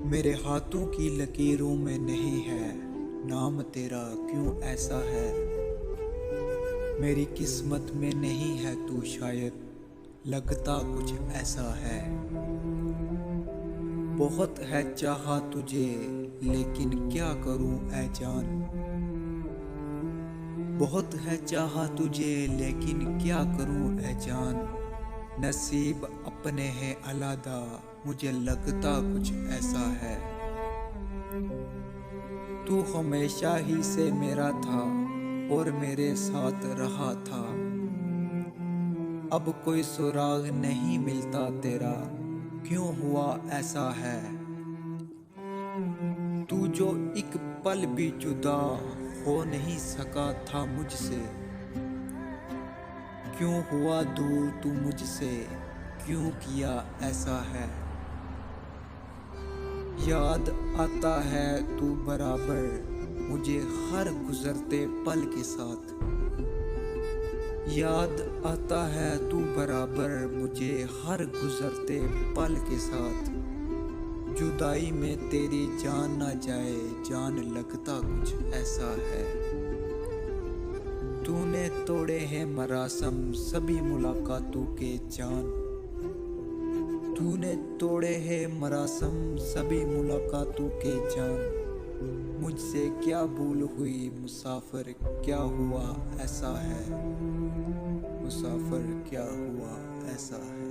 मेरे हाथों की लकीरों में नहीं है नाम तेरा, क्यों ऐसा है। मेरी किस्मत में नहीं है तू, शायद लगता कुछ ऐसा है। बहुत है चाहा तुझे लेकिन क्या करूं ऐ जान। बहुत है चाहा तुझे लेकिन क्या करूं ऐ जान। नसीब अपने हैं अलादा, मुझे लगता कुछ ऐसा है। तू हमेशा ही से मेरा था और मेरे साथ रहा था। अब कोई सुराग नहीं मिलता तेरा, क्यों हुआ ऐसा है। तू जो एक पल भी जुदा हो नहीं सका था मुझसे, क्यों हुआ दूर तू मुझसे, क्यों किया ऐसा है। याद आता है तू बराबर मुझे हर गुजरते पल के साथ। याद आता है तू बराबर मुझे हर गुजरते पल के साथ। जुदाई में तेरी जान ना जाए जान, लगता कुछ ऐसा है। तूने तोड़े हैं मरासम सभी मुलाकातों के जान। तूने तोड़े हैं मरासम सभी मुलाकातों के जान। मुझसे क्या भूल हुई मुसाफिर, क्या हुआ ऐसा है। मुसाफिर क्या हुआ ऐसा है।